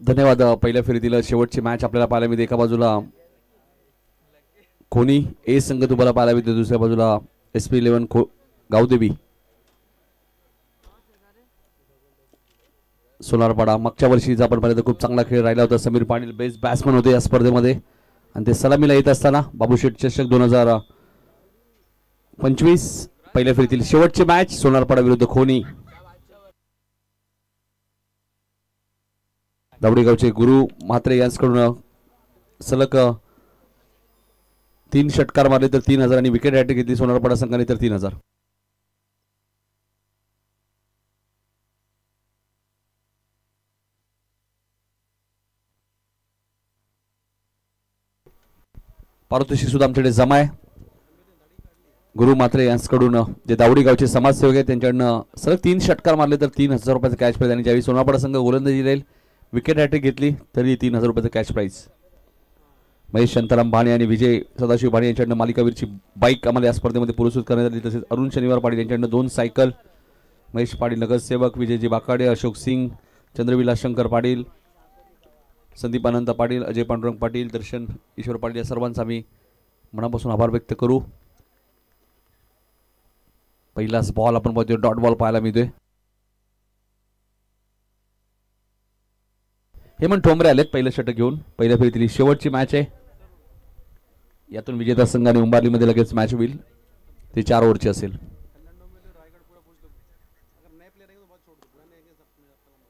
धन्यवाद. पहिल्या फेरीतील शेवटची मॅच आपल्याला पाहायला मिळते. एका बाजूला कोणी ए संघ तुम्हाला पाहायला मिळते, दुसऱ्या बाजूला SP11 गावदेवी सोनारपाडा. मागच्या वर्षीचा आपण पाहिलं तर खूप चांगला खेळ राहिला होता. समीर पाटील बेस्ट बॅट्समन होते या स्पर्धेमध्ये आणि ते सलामीला येत असताना बाबूशेठ चषक 2025 पहिल्या फेरीतील शेवटची मॅच सोनारपाडा विरुद्ध खोनी. दावडेगावचे गुरु म्हात्रे यांच्याकडून सलग 3 षटकार मारले तर 3000 आणि विकेट हॅट्रिक घेतली सोनारपाडा संघाने तर 3000. पारितोषिक सुद्धा आमच्याकडे जमा आहे. गुरु म्हात्रे यांच्याकडून जे दावडी गावचे समाजसेवक आहेत त्यांच्याकडनं सलग 3 षटकार मारले तर 3000 रुपयाचं कॅश प्राईज आणि ज्यावेळी सोनारपाडा संघ गोलंदाजी राहील विकेट हॅट्रिक घेतली तरी 3000 रुपयाचं कॅश प्राईज. महेश शांताराम भाणे आणि विजय सदाशिव भाणे यांच्याकडनं मालिकावीरची बाईक आम्हाला या स्पर्धेमध्ये पुरस्कृत करण्यात आली. तसेच अरुण शनिवार पाटील यांच्याकडनं 2 सायकल. महेश पाटील नगरसेवक, विजयजी बाकाडे, अशोक सिंग, चंद्रविलास शंकर पाटील, संदीप अनंत पाटील, अजय पांडुरंग पाटील, दर्शन ईश्वर पाटील या सर्वांचा आम्ही मनापासून आभार व्यक्त करू. पहिलाच बॉल आपण पाहतोय, डॉट बॉल पाहायला मिळतोय. हेमंत ठोंबरे आलेत पहिलं षटक घेऊन. पहिल्या फेरीतील शेवटची मॅच आहे. यातून विजेता संघाने उंबारलीमध्ये लगेच मॅच होईल. ते 4 ओव्हरची असेल.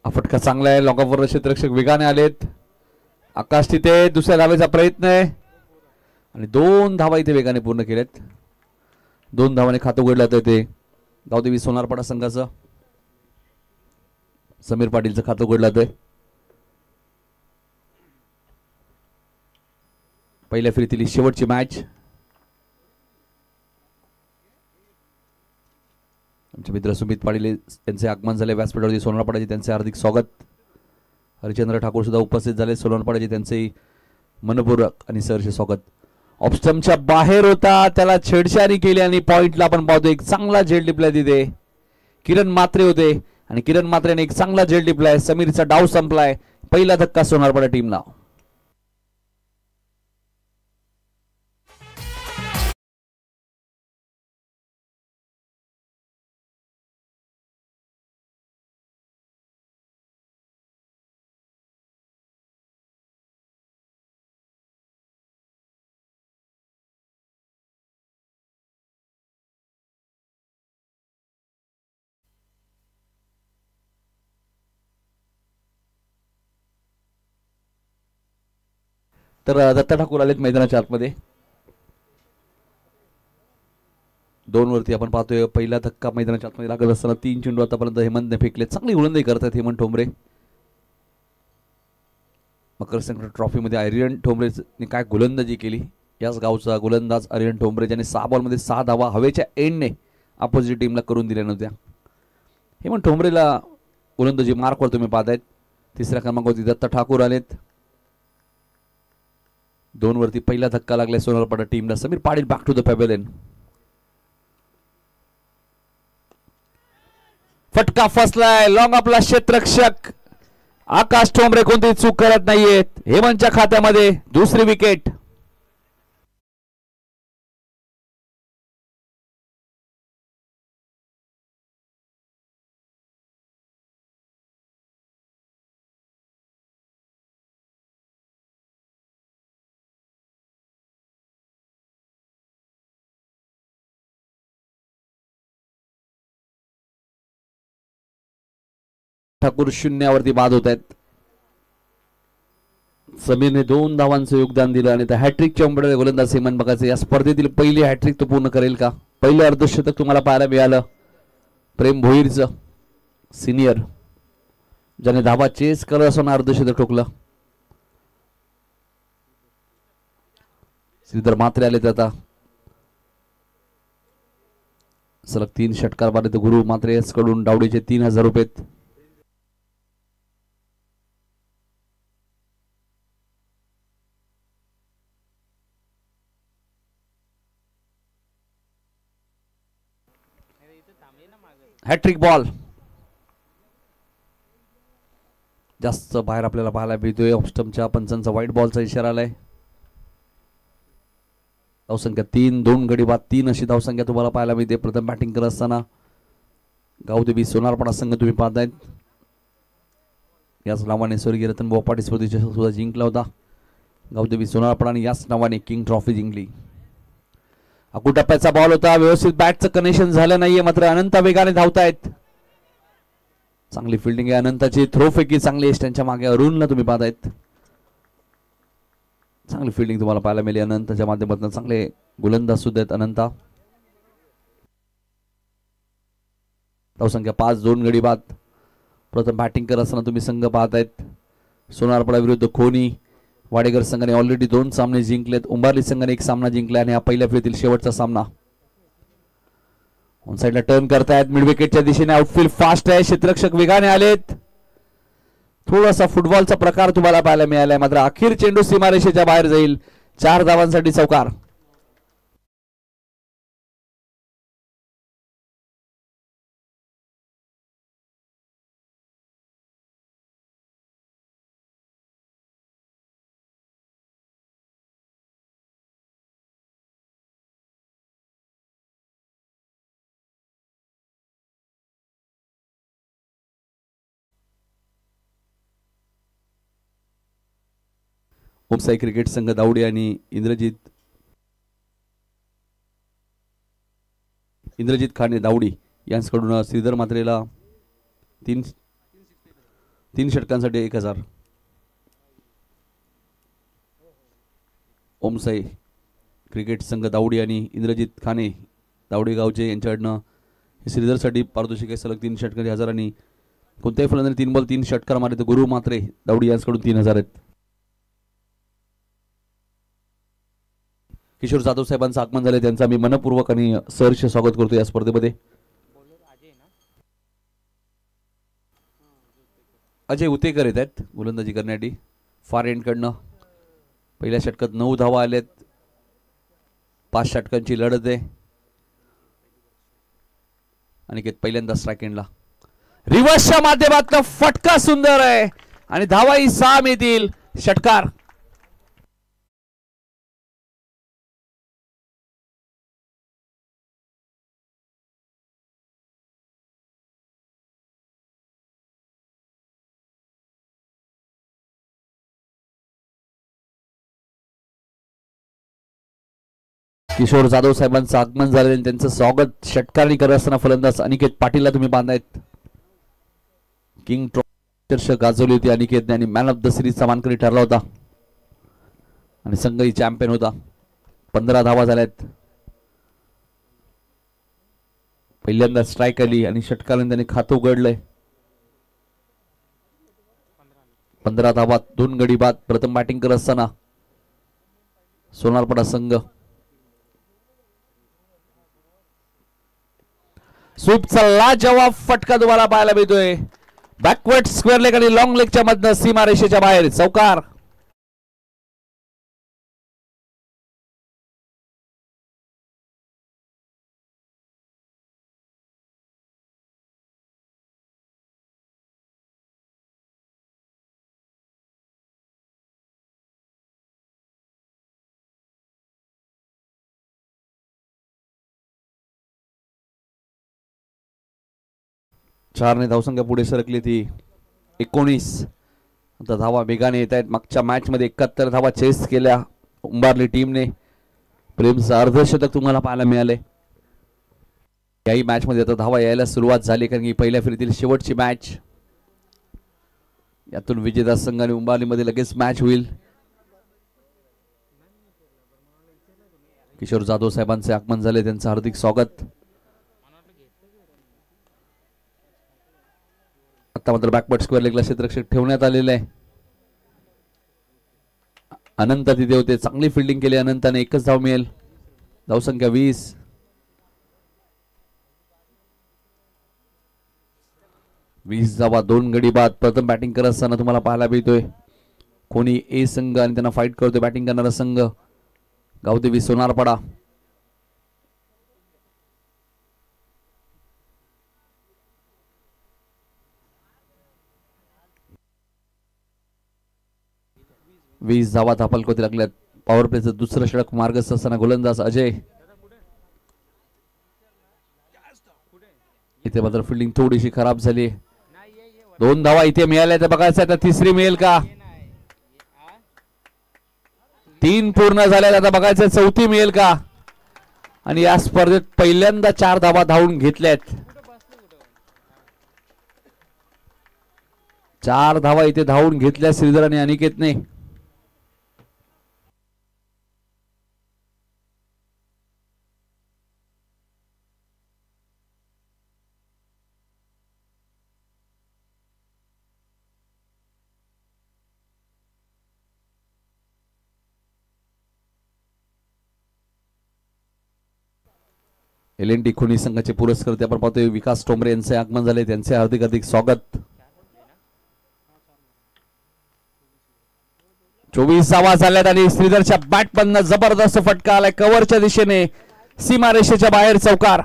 हा फटका चांगला आहे. लॉंग ऑफवर क्षेत्ररक्षक वेगाने आलेत. आकाश तिथे दुसऱ्या धावेचा प्रयत्न आहे आणि 2 धावा इथे वेगाने पूर्ण केल्यात. 2 धावाने खातं उघडलं जातं ते गावदेवी सोनारपाडा संघाचं. समीर पाटीलचं खातं उघडलं जातंय. पहिल्या फेरीतील शेवटची मॅच. आमचे मित्र सुमित पाटील यांचे आगमन झाले व्यासपीठावरती सोनारपाड्याचे, त्यांचे हार्दिक स्वागत. हरिचंद्र ठाकूर सुद्धा उपस्थित झाले सोनारपाड्याचे, त्यांचे मनपूर्वक आणि सहर्ष स्वागत. ऑफस्टम्पच्या बाहेर होता, त्याला छेडछाडी केली आणि पॉइंटला आपण पाहतो एक चांगला झेल टिपलाय तिथे. किरण मात्रे होते आणि किरण मात्रेने एक चांगला झेल टिपलाय. समीरचा डाव संपलाय. पहिला धक्का सोनारपाडा टीमला. तर दत्ता ठाकूर आलेत मैदानाच्या आतमध्ये. 2 वरती आपण पाहतोय पहिला धक्का मैदानाच्या आतमध्ये लागत असताना 3 चेंडू आतापर्यंत हेमंतने फेकले. चांगली गोलंदाजी करतात हेमंत ठोंबरे. मकर संक्रांत ट्रॉफीमध्ये आर्यन ठोंबरेने काय गोलंदाजी केली. याच गावचा गोलंदाज आर्यन ठोंबरे ज्याने 6 बॉलमध्ये 6 धावा हवेच्या एंडने अपोजिट टीमला करून दिल्या नव्हत्या. हेमंत ठोंबरेला गोलंदाजी मार्कवर तुम्ही पाहतायत. 3ऱ्या क्रमांकावरती दत्ता ठाकूर आलेत. 2 वरती पहिला धक्का लागलाय सोनारपाडा टीमला. Sameer Patil back to the pavilion. फटका फसलाय. लॉंग आपला क्षेत्ररक्षक आकाश ठोंबरे कोणतीही चूक करत नाहीयेत. हेमंतच्या खात्यामध्ये 2री विकेट. ठाकूर 0 बाद होत आहेत. समीरने 2 धावांचं योगदान दिलं आणि त्या हॅट्रिकच्या उंबरठ्यावर गोलंदाज हेमंत बघायचं. या स्पर्धेतील पहिली हॅट्रिक तो पूर्ण करेल का? पहिलं अर्धशतक तुम्हाला पाहायला मिळालं प्रेम भोईरचं, सिनियर, ज्याने धावा चेस करत असताना अर्धशतक ठोकलं. श्रीधर मात्रे आले तर आता सलग 3 षटकार मारले तर गुरु मात्रे कडून डावडीचे 3000 रुपये. Hat trick ball. जास्त बाहेर आपल्याला पाहायला मिळतोय. ऑफस्टमच्या पंचांचा व्हाईट बॉलचा इशारा आलाय. धावसंख्या 3, 2 गडी बाद 3 अशी धावसंख्या तुम्हाला पाहायला मिळते. प्रथम बॅटिंग करत असताना गावदेवी सोनारपाडा संघ तुम्ही पाहतायत. याच नावाने स्वर्गीय रतन बोपाटी स्पर्धेचा सुद्धा जिंकला होता गावदेवी सोनारपाडा आणि याच नावाने किंग ट्रॉफी जिंकली. टप्प्याचा बॉल होता. व्यवस्थित बॅटचं कनेक्शन झालं नाहीये, मात्र अनंत वेगाने धावतायत. चांगली फिल्डिंग आहे अनंताची. थ्रो फेकी चांगली आहे त्यांच्या मागे अरुणला तुम्ही पाहतायत. चांगली फिल्डिंग तुम्हाला पाहायला मिळाली अनंतच्या माध्यमातून. चांगले गोलंदाज सुद्धा आहेत अनंता. धावसंख्या 5, 2 गडी बाद. प्रथम बॅटिंग करत असताना तुम्ही संघ पाहतायत. सोनारपाडा विरुद्ध खोनी. वाडेकर संघाने ऑलरेडी 2 सामने जिंकलेत. उंबारली संघाने 1 सामना जिंकला आणि हा पहिल्या फेरीतील शेवटचा सामना. ऑन साइडला टर्न करतायत. मिड विकेटच्या दिशेने आउटफील्ड फास्ट आहे. क्षेत्ररक्षक वेगाने आलेत. थोडासा फुटबॉलचा प्रकार तुम्हाला पाहायला मिळालाय, मात्र अखेर चेंडू सीमारेषेच्या बाहेर जाईल. 4 धावांसाठी चौकार. ओमसाई क्रिकेट संघ दावडी आणि इंद्रजित खाने दावडी यांच्याकडून श्रीधर मात्रेला 3 षटकांसाठी 1000. ओमसाई क्रिकेट संघ दावडी आणि इंद्रजित खाने दावडी गावचे यांच्याकडनं श्रीधरसाठी पारितोषिक आहे. सलग 3 षटकांची 1000 आणि कोणत्याही फलंदाजाने 3 बॉल 3 षटकार मारले तर गुरु मात्रे दावडी यांच्याकडून 3000 आहेत. किशोर जाधव साहेबांचं आगमन झाले, त्यांचा मी मनपूर्वक आणि सहर्ष स्वागत करतो या स्पर्धेमध्ये. अजय उतेकर येत आहेत गोलंदाजी करण्यासाठी. फार एंडकडनं पहिल्या षटकात 9 धावा आल्यात. 5 षटकांची लढत आहे. अनिकेत पहिल्यांदा स्ट्राईक एंडला. रिव्हर्सच्या माध्यमातून फटका सुंदर आहे आणि धावाही 6 मिळतील. षटकार. किशोर जाधव साहेबांचं आगमन झाले, त्यांचं स्वागत षटकारणी करत असताना फलंदाज अनिकेत पाटीलला तुम्ही बांधायत. किंग ट्रॉफी गाजवली होती अनिकेतने आणि मॅन ऑफ द सिरीजचा मानकरी ठरला होता आणि संघही चॅम्पियन होता. 15 धावा झाल्यात. पहिल्यांदा स्ट्राईक आली आणि षटकाराने त्याने खातं उघडलंय. 15 धावा 2 गडी बाद. प्रथम बॅटिंग करत असताना सोनारपाडा संघ. स्वीपचा लाजवाब फटका तुम्हाला पाहायला मिळतोय. बॅकवर्ड स्क्वेअर लेग आणि लॉंग लेगच्या मधनं सीमारेषेच्या बाहेर चौकार. चारने धावसंख्या पुढे सरकली ती 19. आता धावा वेगाने येत आहेत. मागच्या मॅच मध्ये 71 धावा चेस केल्या उंबारली टीमने. प्रेमचं अर्धशतक तुम्हाला पाहायला मिळाले. याही मॅच मध्ये आता धावा यायला सुरुवात झाली, कारण की पहिल्या फेरीतील शेवटची मॅच. यातून विजेता संघ आणि उंबारलीमध्ये लगेच मॅच होईल. किशोर जाधव साहेबांचे आगमन झाले, त्यांचं हार्दिक स्वागत. आता मात्र बॅकवर्ड स्क्वेअर लेगला क्षेत्ररक्षक ठेवण्यात आलेले आहे. अनंत तिथे होते. चांगली फिल्डिंग केली अनंताने. 1च धाव मिळेल. धावसंख्या 20. धावा 2 गडी बाद. प्रथम बॅटिंग करत असताना तुम्हाला पाहायला मिळतोय कोणी ए संघ आणि त्यांना फाईट करतोय बॅटिंग करणारा संघ गावदेवी सोनारपाडा. 20 धावा धापलकोती लागल्यात. पॉवर प्लेचं दुसरं षटक मार्गस्थ असताना गोलंदाज अजय. इथे मात्र फिल्डिंग थोडीशी खराब झाली. 2 धावा इथे मिळाल्या तर बघायचं आता तिसरी मिळेल का. 3 पूर्ण झाल्या आता बघायचं चौथी मिळेल का. आणि या स्पर्धेत पहिल्यांदा 4 धावा धावून घेतल्यात. 4 धावा इथे धावून घेतल्या श्रीधर आणि अनिकेतने. LNT खुनी संघाचे पुरस्कर्ते आपण पाहतोय विकास टोंबरे यांचे आगमन झाले. त्यांचे हार्दिक स्वागत. 24 धावा झाल्यात आणि श्रीधरच्या बॅटमधनं जबरदस्त फटका आलाय कव्हरच्या दिशेने. सीमारेषेच्या बाहेर चौकार.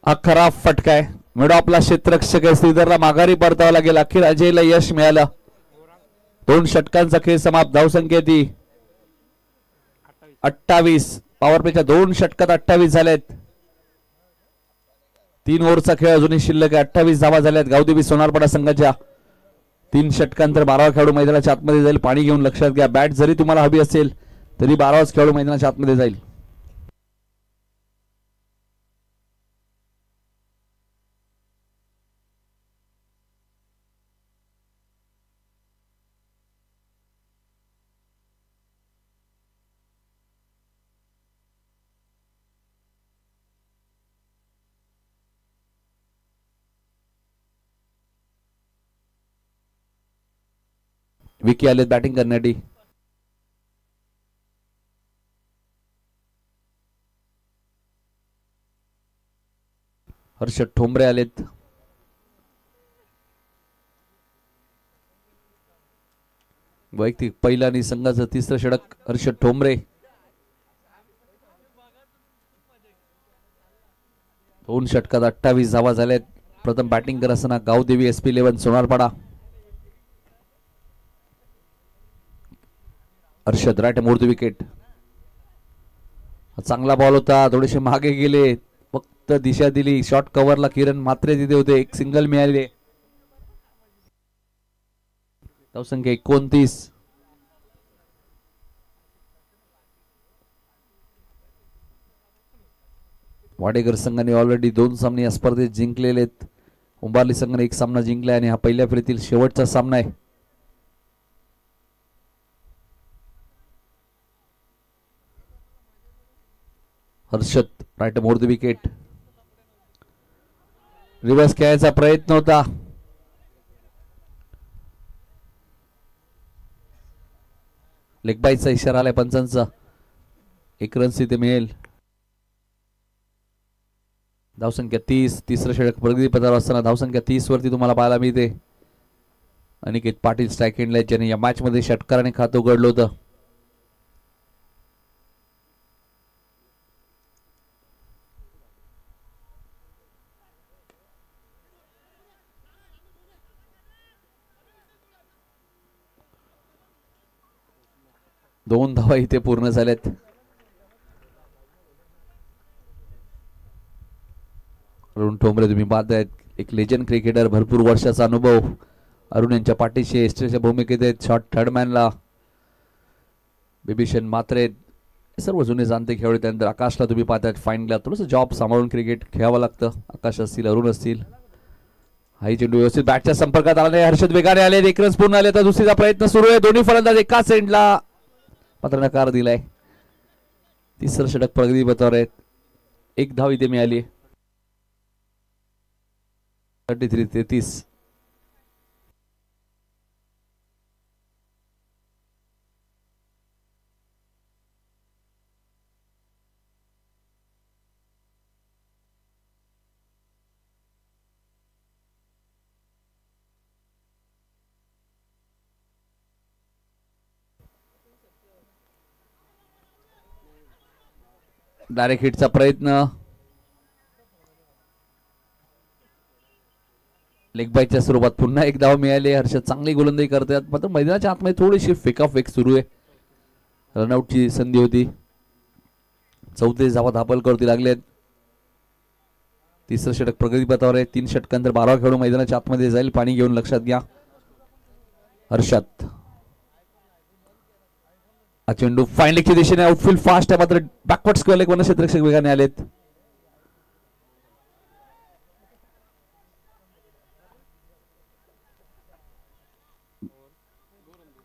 हा खराब फटका आहे. मिडो आपला क्षेत्ररक्षक आहे. श्रीधरला माघारी परतावं लागेल. अखेर अजयला यश मिळालं. 2 षटकांचा खेळ समाप्त. धावसंख्या ती 28. पॉवर प्लेच्या 2 षटकात 28 झालेत. 3 ओव्हरचा खेळ अजूनही शिल्लक आहे. 28 धावा झाल्यात गावदेवी सोनारपाडा संघाच्या. 3 षटकांतर 12वा खेळाडू मैदानाच्या आतमध्ये जाईल. पाणी घेऊन लक्षात घ्या. बॅट जरी तुम्हाला हवी असेल तरी 12वाच खेळाडू मैदानाच्या आतमध्ये जाईल. विकी आलेत बॅटिंग करण्यासाठी. हर्षद ठोंबरे आलेत. वैयक्तिक पहिला आणि संघाचं तिसरं षटक हर्षद ठोंबरे. 2 षटकात 28 धावा झाल्यात. प्रथम बॅटिंग करत असताना Gavdevi SP11 Sonarpada. Harshad right Mord wicket. चांगला बॉल होता. थोडेसे मागे गेले. फक्त दिशा दिली. शॉर्ट कव्हरला किरण मात्रे तिथे होते. एक सिंगल मिळाले. धावसंख्या 29. वाडेकर संघाने ऑलरेडी 2 सामने या स्पर्धेत जिंकलेले आहेत. उंबारली संघाने 1 सामना जिंकलाय आणि हा पहिल्या फेरीतील शेवटचा सामना आहे. Harshad right more the wicket. Reverse खेळायचा प्रयत्न होता. लेग बाईचा इशारा आलाय पंचांचा. 1 रन तिथे मिळेल. धावसंख्या 30. तिसरं षटक प्रगती पथावर असताना धावसंख्या 30 वरती तुम्हाला पाहायला मिळते. अनिकेत पाटील स्ट्राईक एंडला ज्याने या मॅच मध्ये षटकाराने खातं उघडलं होतं. दोन धावा इथे पूर्ण झाल्यात. अरुण ठोंबरे तुम्ही पाहतायत. एक लेजंड क्रिकेटर. भरपूर वर्षाचा अनुभव. अरुण यांच्या पाठीशी एस्ट्रेच्या भूमिकेत आहेत. शॉर्ट थर्ड मॅनला बिभीषण मात्रे सर्व जुने जाणते खेळाडू. त्यानंतर आकाशला तुम्ही पाहतायत फाईनला. थोडंसं जॉब सांभाळून क्रिकेट खेळावं लागतं. आकाश असतील, अरुण असतील. हाई चेंडू व्यवस्थित बॅटच्या संपर्कात आला नाही. हर्षद वेगाने आले. 1 रन पूर्ण आले. तर दुसरीचा प्रयत्न सुरू आहे. दोन्ही फलंदाज एकाच एंडला मात्र नकार दिलाय. तिसरं षटक प्रगती पथावर आहेत. 1 धाव इथे मिळाली. 33-33. डायरेक्ट हिटचा प्रयत्न, लेग बाईटच्या स्वरूपात पुन्हा एक धाव मिळाली. हर्षद चांगली गोलंदाजी करतात, मात्र मैदानाच्या आतमध्ये थोडीशी फेकाफेक सुरू आहे. रनआउटची संधी होती. 34 धावा धापल करती लागलेत. तिसरं षटक प्रगतीपथावर आहे. 3 षटकांतर 12 खेळून मैदानाच्या आतमध्ये जाईल. पाणी घेऊन लक्षात घ्या. हर्षद हा चेंडू फाईन लेगच्या दिशेने आउटफील्ड फास्ट आहे, मात्र बॅकवर्ड स्क्वेअर लेग वरनं क्षेत्ररक्षक वेगाने आलेत.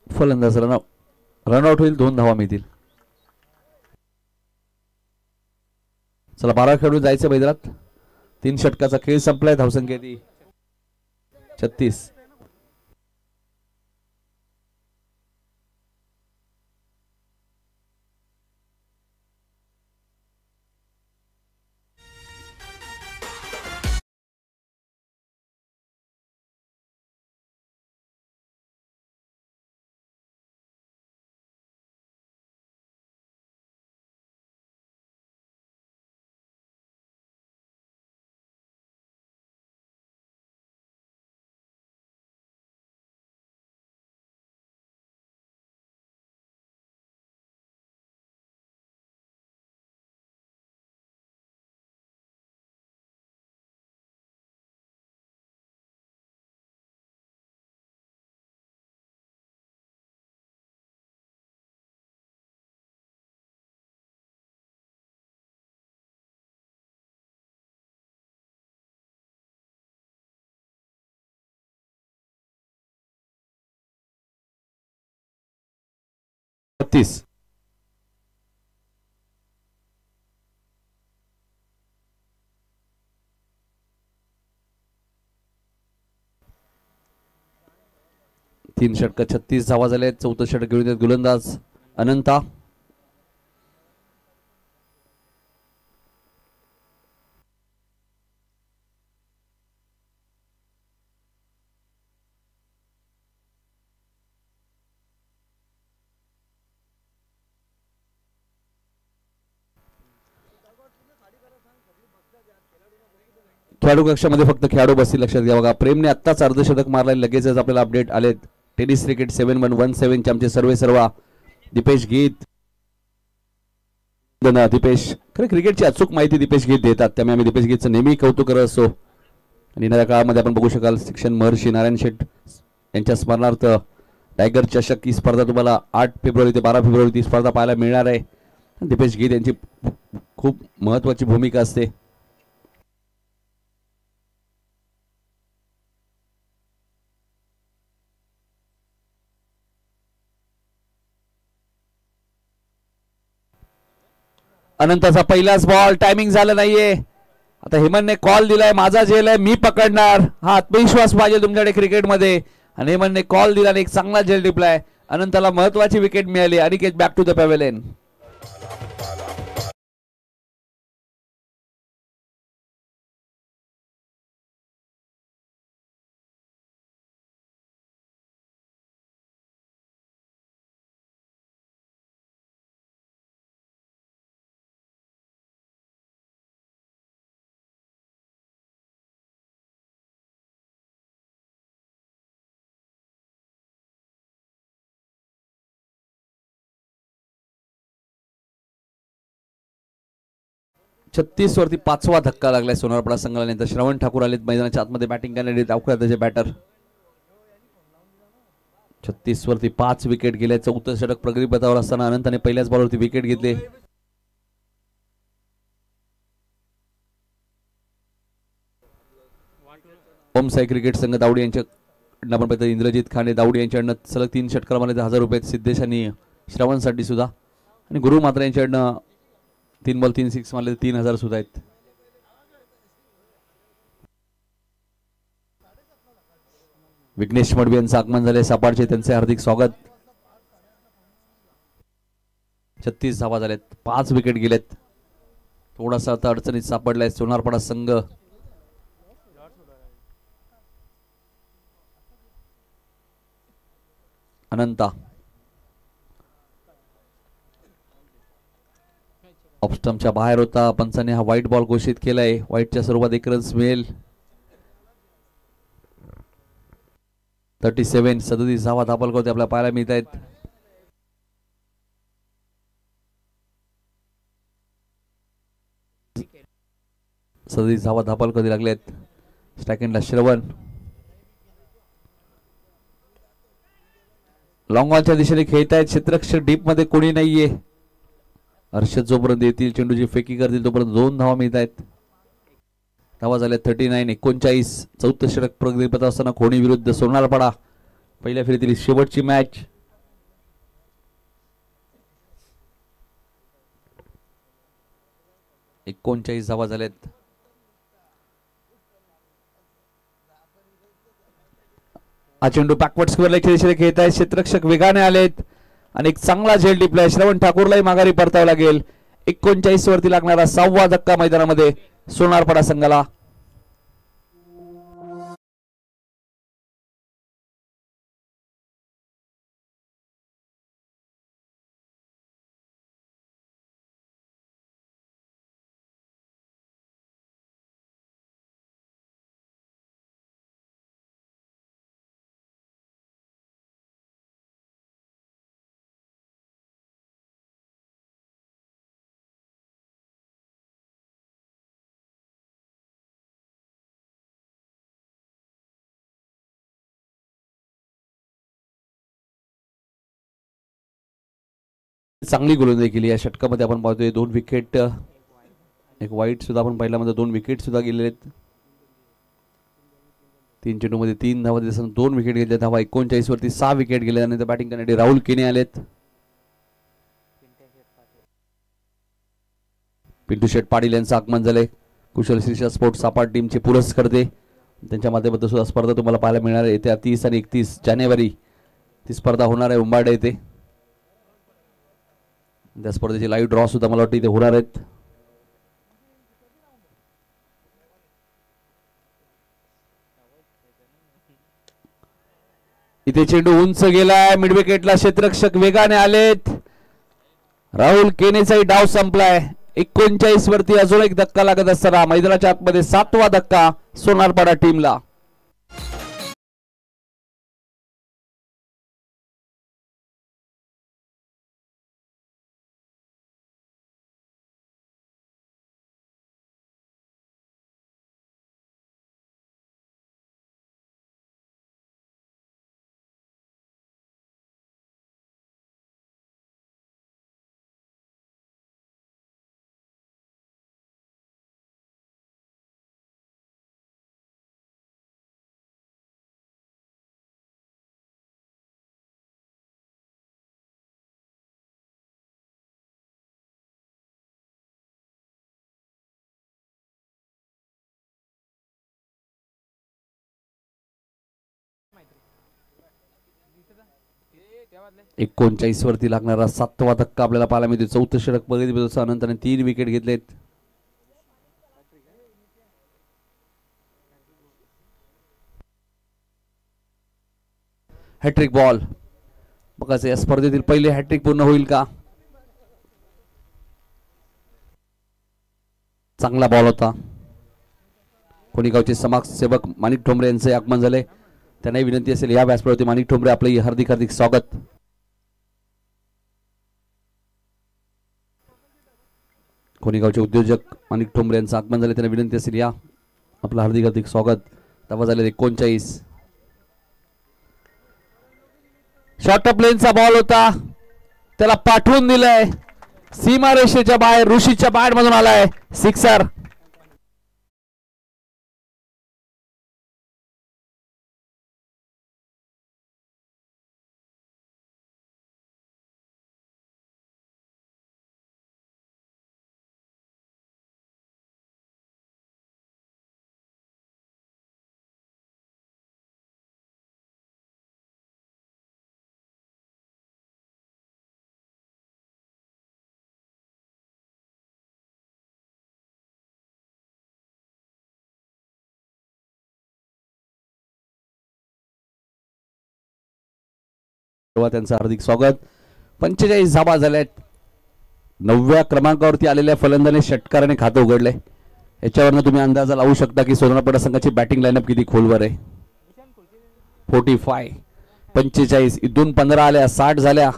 फलंदाज रनआउट होईल. 2 धावा मिळतील. चला 12 खेळून जायचं मैदानात. 3 षटकाचा खेळ संपलाय. धावसंख्या ती 36. तीन षटक 36 धावा झाले. 4थं षटक घेऊन गोलंदाज अनंता. खेळाडू कक्षामध्ये फक्त खेळाडू बसतील, लक्षात घ्या. बघा प्रेमने आत्ताच अर्धशतक मारलाय. लगेचच आपल्याला अपडेट आलेत. टेनिस क्रिकेट 7117 चे आमचे सर्व दीपेश गीत. दीपेश खरं क्रिकेटची अचूक माहिती दीपेश गीत देतात, त्यामुळे आम्ही दीपेश गीतचं नेहमी कौतुक करत असतो. आणि येणाऱ्या काळामध्ये आपण बघू शकाल शिक्षण महर्षी नारायण शेठ यांच्या स्मरणार्थ टायगर चषक ही स्पर्धा तुम्हाला 8 फेब्रुवारी ते 12 फेब्रुवारी ती स्पर्धा पाहायला मिळणार आहे. दीपेश गीत यांची खूप महत्वाची भूमिका असते. अनंताचा पहिलाच बॉल. टायमिंग झालं नाहीये. आता हेमंतने कॉल दिलाय, माझा झेल आहे, मी पकडणार. हा आत्मविश्वास पाहिजे तुमच्याकडे क्रिकेटमध्ये. आणि हेमंतने कॉल दिला आणि एक चांगला झेल टिपलाय. अनंताला महत्वाची विकेट मिळाली. Aniket back to the pavilion. छत्तीस वरती 5वा धक्का लागलाय सोनारपाडा संघाला. नंतर श्रवण ठाकूर आलेत मैदानाच्या आतमध्ये बॅटिंग करणारे त्याचे बॅटर. 36 वरती 5 विकेट गेले. 4थं षटक प्रगतीपथावर असताना अनंताने पहिल्याच बॉलवरती विकेट घेतले. ओम साई क्रिकेट संघ दावडी यांच्याकडनं आपण पाहिजे इंद्रजित खांडे दावडी यांच्याकडनं सलग 3 षटकार मारले. 1000 रुपये सिद्धेश आणि श्रवणसाठी सुद्धा. आणि गुरु मात्रे यांच्याकडनं 3 बॉल 3 सिक्स मारले. 3000 सुद्धा आहेत. विघ्नेश मडवी यांचं आगमन झाले सापाडचे, त्यांचे हार्दिक स्वागत. 36 धावा झालेत. 5 विकेट गेलेत. थोडासा आता अडचणीत सापडलाय सोनारपाडा संघ. अनंता ऑफस्टमच्या बाहेर होता. पंचाने हा व्हाईट बॉल घोषित केलाय. व्हाईटच्या स्वरूपात 1 रन्स मिळेल. 37 धावा धापल करते आपल्याला पाहायला मिळत आहेत. धावा धापल कधी लागले आहेत. स्ट्रायकेंडला श्रवण. लॉंग ऑनच्या दिशेने खेळत आहेत. क्षेत्ररक्षक डीप मध्ये कोणी नाहीये. हर्षद जोपर्यंत येतील, चेंडूची फेकी करतील तोपर्यंत 2 धावा मिळत आहेत. धावा झाल्या 39. 39. चौथं षटक प्रगतीपथ असताना खोणी विरुद्ध सोनारपाडा पहिल्या फेरीतील शेवटची मॅच. एकोणचाळीस धावा झाल्यात. हा चेंडू बॅकवर्ड स्क्वेअर लेगच्या दिशेने खेळत आहे. क्षेत्ररक्षक वेगाने आलेत आणि एक चांगला झेल टिपलाय. श्रवण ठाकूरलाही माघारी परतावं लागेल. 39 वरती लागणारा 6वा धक्का मैदानामध्ये सोनारपाडा संघाला. चांगली गोलंदाजी केली या षटकामध्ये. आपण पाहतोय 2 विकेट, एक वाईट सुद्धा आपण पहिल्यामध्ये 2 विकेट सुद्धा गेलेले आहेत. 3 चेंडूमध्ये 3 धावा देत असताना 2 विकेट घेतल्या. धावा 39 वरती 6 विकेट गेले. आणि बॅटिंग करण्यासाठी राहुल केने आलेत. पिंटू शेट पाटील यांचं आगमन झालंय. कुशल श्रीषा स्पोर्ट्स सापाट टीमचे पुरस्कर्ते. त्यांच्या माध्यमातून सुद्धा स्पर्धा तुम्हाला पाहायला मिळणार आहे. येत्या 30 आणि 31 जानेवारी ती स्पर्धा होणार आहे उंबाडे येथे. त्या स्पर्धेचे लाईव्ह ड्रॉ सुद्धा मला वाटतं इथे होणार आहेत. इथे चेंडू उंच गेलाय. मिड विकेटला क्षेत्ररक्षक वेगाने आलेत. राहुल केनेचाही डाव संपलाय. 39 वरती अजून एक धक्का लागत असताना मैदानाच्या आतमध्ये 7वा धक्का सोनारपाडा टीमला. एकोणचाळीस वरती लागणारा 7वा धक्का आपल्याला पाहायला मिळतो. चौथं षटक बघितलं अनंतने 3 विकेट घेतलेत. हॅट्रिक बॉल बघायचं या स्पर्धेतील पहिले हॅट्रिक पूर्ण होईल का. चांगला बॉल होता. कोणीगावचे समाजसेवक माणिक ठोंबरे यांचे आगमन झाले. त्यांनाही विनंती असेल या व्यासपीठावरती माणिक ठोंबरे आपले हार्दिक हार्दिक स्वागत. कोणीगावचे उद्योजक माणिक ठोंबरे यांचं आगमन झाले. त्यांना विनंती असेल या आपलं हार्दिक हार्दिक स्वागत. धावा झाले 39. शॉर्ट प्लेनचा बॉल होता. त्याला पाठवून दिलंय. सीमारेषेच्या बाहेर ऋषीच्या बाहेर मधून आलाय. सिक्सर. त्यांचं हार्दिक स्वागत. 45 धावा झाल्यात. 9व्या क्रमांकावरती आलेल्या फलंदाने षटकाराने खातं उघडले. याच्यावरनं तुम्ही अंदाजा लावू शकता की सोनारपाडा संघाची बॅटिंग लाईनअप किती खोलवर आहे. 45 45 इथून 15 आल्या 60 झाल्या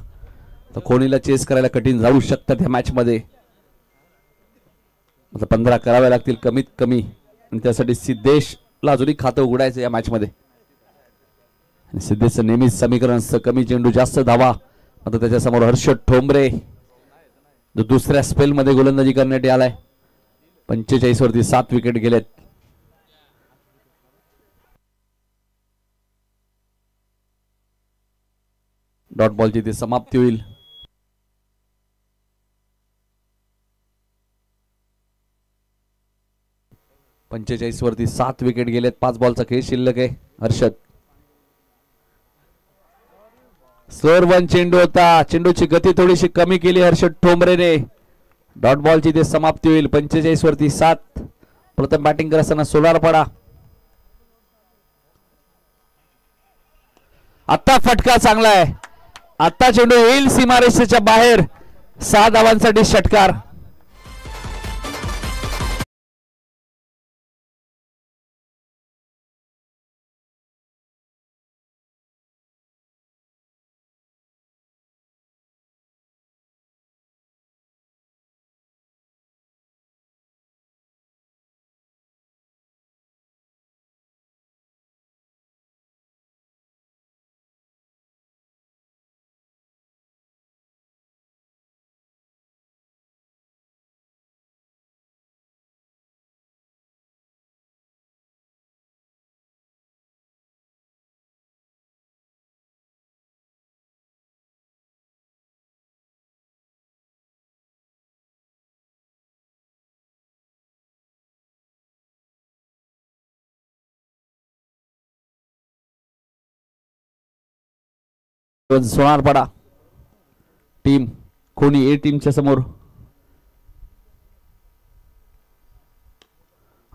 तर कोणीला चेस करायला कठीण जाऊ शकतात या मॅच मध्ये. 15 करावे लागतील कमीत कमी आणि त्यासाठी सिद्धेशला अजूनही खातं उघडायचं या मॅच मध्ये. सिद्धेशचं नेहमीच समीकरण असतं कमी चेंडू जास्त धावा. आता त्याच्यासमोर हर्षद ठोंबरे जो दुसऱ्या स्पेल मध्ये गोलंदाजी करण्यात आलाय. 45 वरती 7 विकेट गेलेत. डॉट बॉलची ती समाप्ती होईल. पंचेचाळीस वरती 7 विकेट गेलेत. 5 बॉलचा खेळ शिल्लक आहे. हर्षद सर्वन चेंडू होता. चेंडूची गती थोडीशी कमी केली हर्षद ठोंबरेने. डॉट बॉलची ते समाप्ती होईल. 45 वरती 7. प्रथम बॅटिंग करत असताना सोनारपाडा. आता फटका चांगला आहे. आता चेंडू येईल सीमारेषेच्या बाहेर. 6 धावांसाठी षटकार. सोनारपाडा टीम कोणी ए टीमच्या समोर.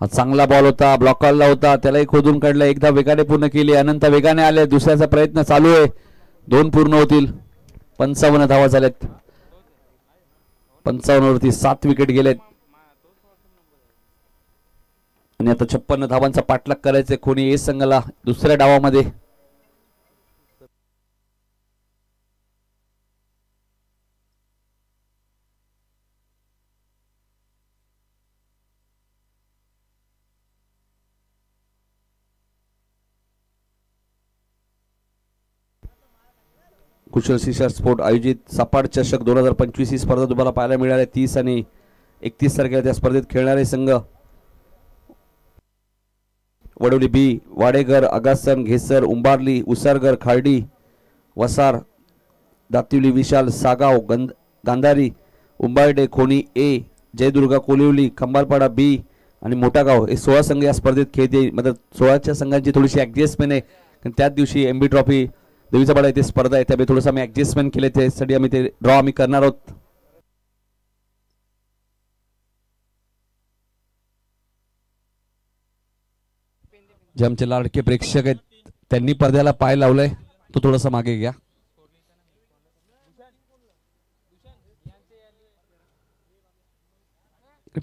हा चांगला बॉल होता. ब्लॉकरला होता. त्यालाही खोदून काढला. एकदा वेगाने पूर्ण केली. अनंत वेगाने आले. दुसऱ्याचा प्रयत्न चालू आहे. 2 पूर्ण होतील. 55 धावा झाल्यात. 55 वरती 7 विकेट गेलेत आणि आता 56 धावांचा पाठलाग करायचे कोणी ए संघाला दुसऱ्या डावामध्ये. कुशल शिशार स्पोर्ट आयोजित सपाट चषक 2025 ही स्पर्धा तुम्हाला पाहायला मिळाली. 30 आणि 31 तारखेला त्या स्पर्धेत खेळणारे संघ वडवली बी, वाडेघर, अगासन, घेसर, उंबारली, उसारगर, खार्डी, वसार, दातिवली, विशाल, सागाव, गांधारी, उंबारडे, खोणी ए, जयदुर्गा, कोलिवली, खंबालपाडा बी आणि मोठागाव हे 16 संघ या स्पर्धेत खेळते. मतलब 16च्या संघांची थोडीशी ऍडजस्टमेंट आहे कारण त्याच दिवशी एमबी ट्रॉफी देवीचा पाडा इथे स्पर्धा आहे. त्यामुळे थोडंसं आम्ही ऍडजस्टमेंट केले. त्यासाठी आम्ही ते ड्रॉ आम्ही करणार आहोत. जे आमचे लाडके प्रेक्षक आहेत त्यांनी पडद्याला पाय लावलाय तो थोडासा मागे घ्या.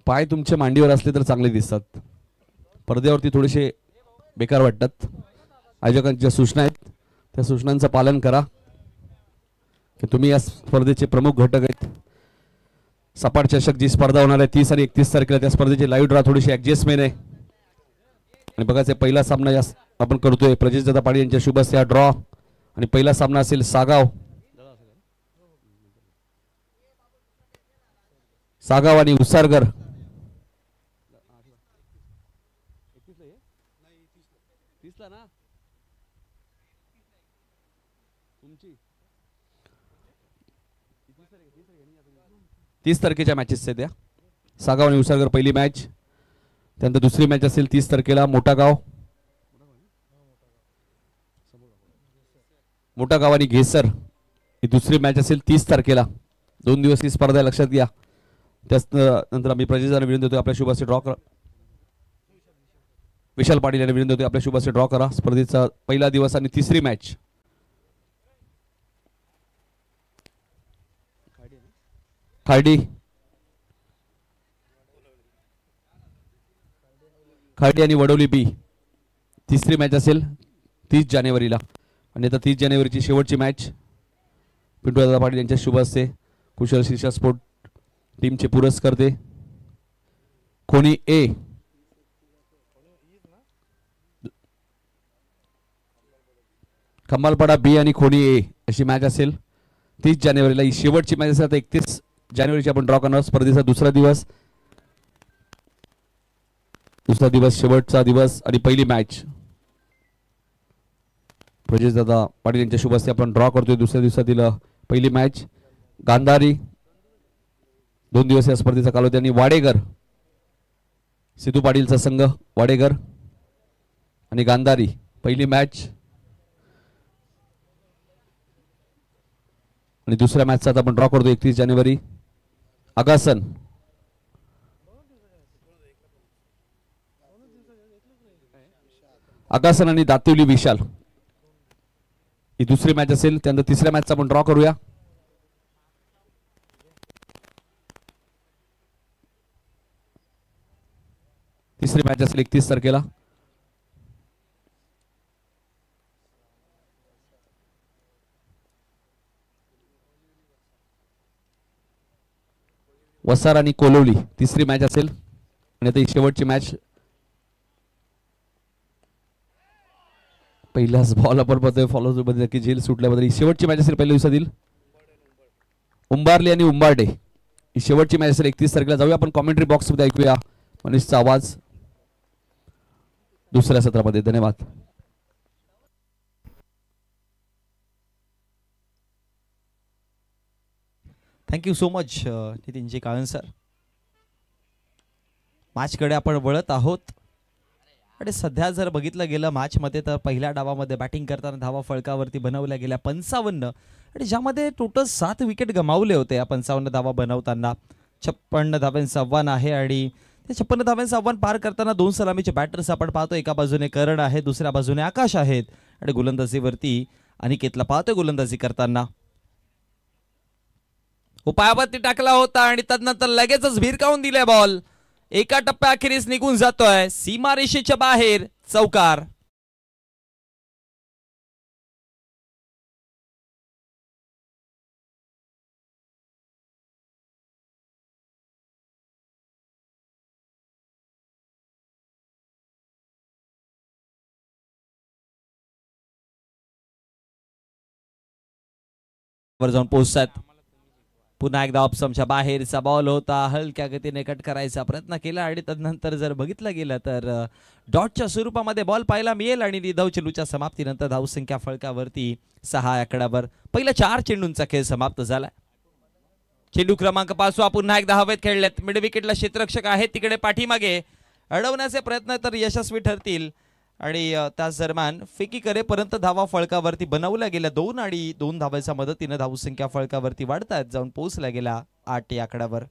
पाय तुमच्या मांडीवर असले तर चांगले दिसतात. पडद्यावरती थोडेसे बेकार वाटतात. आयोजकांच्या सूचना आहेत त्या सूचनांचं पालन करा की तुम्ही या स्पर्धेचे प्रमुख घटक आहेत. सपाट चषक जी स्पर्धा होणार आहे 30 आणि 31 तारखेला त्या स्पर्धेची लाईव्ह ड्रॉ थोडीशी ऍडजस्टमेंट आहे. आणि बघायचं पहिला सामना या आपण करतोय प्रजेश दादा पाडी यांच्या शुभ हस्ते हा ड्रॉ. आणि पहिला सामना असेल सागाव आणि उसारगर. ना 30 तारखेच्या मॅचेस आहेत त्या. सागाव आणि उसारगर पहिली मॅच. त्यानंतर दुसरी मॅच असेल 30 तारखेला मोठागाव आणि घेसर ही दुसरी मॅच असेल 30 तारखेला. 2 दिवस ही स्पर्धा लक्षात घ्या. त्याच नंतर आम्ही प्रजेशांना विनंती होतो आपल्या शुभ हस्ते ड्रॉ करा. विशाल पाटील यांना विनंती होती आपल्या शुभ हस्ते ड्रॉ करा. स्पर्धेचा पहिला दिवस आणि तिसरी मॅच. खार्डी आणि वडोली बी तिसरी मॅच असेल 30 जानेवारीला आणि आता 30 जानेवारीची शेवटची मॅच पिंटू दादा पाटील यांच्या शुभ हस्ते कुशल शिक्षा स्पोर्ट टीमचे पुरस्कर्ते खोनी ए खंबालपाडा बी आणि खोनी ए अशी मॅच असेल 30 जानेवारीला ही शेवटची मॅच असेल. आता 31 जानेवारीची आपण ड्रॉ करणार स्पर्धेचा दुसरा दिवस शेवटचा दिवस आणि पहिली मॅच प्रजेश दादा पाटील यांच्या शुभ हस्ते आपण ड्रॉ करतोय. दुसऱ्या दिवसातील पहिली मॅच गांधारी 2 दिवस या स्पर्धेचा कालावधी आणि वाडेगर सिद्धू पाटीलचा संघ वाडेगर आणि गांधारी पहिली मॅच आणि दुसऱ्या मॅचचा आता आपण ड्रॉ करतो 31 जानेवारी आगासन आणि दातिवली विशाल ही दुसरी मॅच असेल. त्यानंतर तिसऱ्या मॅचचा आपण ड्रॉ करूया. तिसरी मॅच असेल 31 तारखेला वसार आणि कोलवली तिसरी मॅच असेल आणि आता ही शेवटची मॅच पहिलाच बॉल आपण बघतोय फॉलो मध्ये की झेल सुटल्याबद्दल ही शेवटची मॅच असेल पहिल्या दिवसातील उंबारली आणि उंबारडे ही शेवटची मॅच असेल 31 तारखेला. जाऊया आपण कॉमेंट्री बॉक्स मध्ये ऐकूया मनीषचा आवाज दुसऱ्या सत्रामध्ये. धन्यवाद. Thank you so much Nitinji Kalan sir. मॅचकडे आपण वळत आहोत आणि सध्या जर बघितलं गेलं मॅचमध्ये तर पहिल्या डावामध्ये बॅटिंग करताना धावा फळकावरती बनवल्या गेल्या 55 आणि ज्यामध्ये टोटल 7 विकेट गमावले होते. या 55 धावा बनवताना 56 धावांचं आव्हान आहे आणि ते 56 धावांचं आव्हान पार करताना 2 सलामीचे बॅटर्स आपण पाहतो. एका बाजूने करण आहे, दुसऱ्या बाजूने आकाश आहेत आणि गोलंदाजीवरती अनिकेतला पाहतोय गोलंदाजी करताना. उपायावरती टाकला होता आणि तदनंतर लगेचच भिरकावून दिले बॉल. एका टप्प्याअखेरीस निघून जातोय सीमारेषेच्या बाहेर चौकार. वर जाऊन पोहोचतात. पुन्हा एकदा ऑप्शनच्या बाहेरचा बॉल होता. हलक्या गतीने कट करायचा प्रयत्न केला आणि तदनंतर जर बघितलं गेलं तर डॉटच्या स्वरूपामध्ये बॉल पाहायला मिळेल आणि निधव चेंडूच्या समाप्तीनंतर धावसंख्या फळकावरती 6 आकड्यावर पहिल्या 4 चेंडूंचा खेळ समाप्त झाला. चेंडू क्रमांक 5 पुन्हा एकदा हवेत खेळलेत. मिड विकेटला क्षेत्ररक्षक आहेत तिकडे पाठीमागे अडवण्याचे प्रयत्न तर यशस्वी ठरतील आणि त्याच दरम्यान फेकी करेपर्यंत धावा फळकावरती बनवल्या गेल्या 2 आणि 2 धावांच्या मदतीने धावसंख्या फळकावरती वाढतात जाऊन पोहोचल्या गेल्या 8 या आकड्यावर.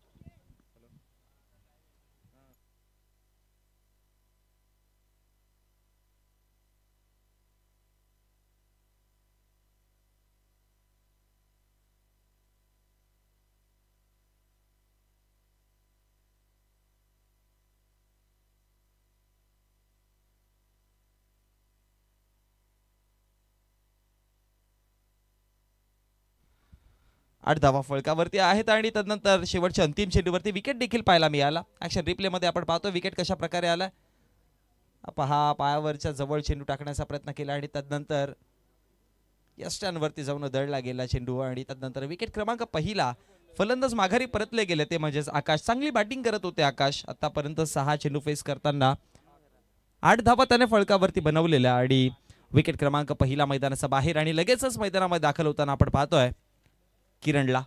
आठ धावा फळकावरती आहेत आणि तदनंतर शेवटच्या अंतिम चेंडूवरती विकेट देखील पाहायला मिळाला. ऍक्शन रिप्ले मध्ये आपण पाहतो विकेट कशा प्रकारे आला. पहा पायावरच्या जवळ चेंडू टाकण्याचा प्रयत्न केला आणि तदनंतर यष्ट्यांवरती जाऊन दडला गेला चेंडू आणि तदनंतर विकेट क्रमांक पहिला फलंदाज माघारी परतले गेले ते म्हणजेच आकाश. चांगली बॅटिंग करत होते आकाश. आतापर्यंत 6 चेंडू फेस करताना 8 धावा त्याने फळकावरती बनवलेल्या आणि विकेट क्रमांक पहिला मैदानाच्या बाहेर आणि लगेचच मैदानामध्ये दाखल होताना आपण पाहतोय किरणला.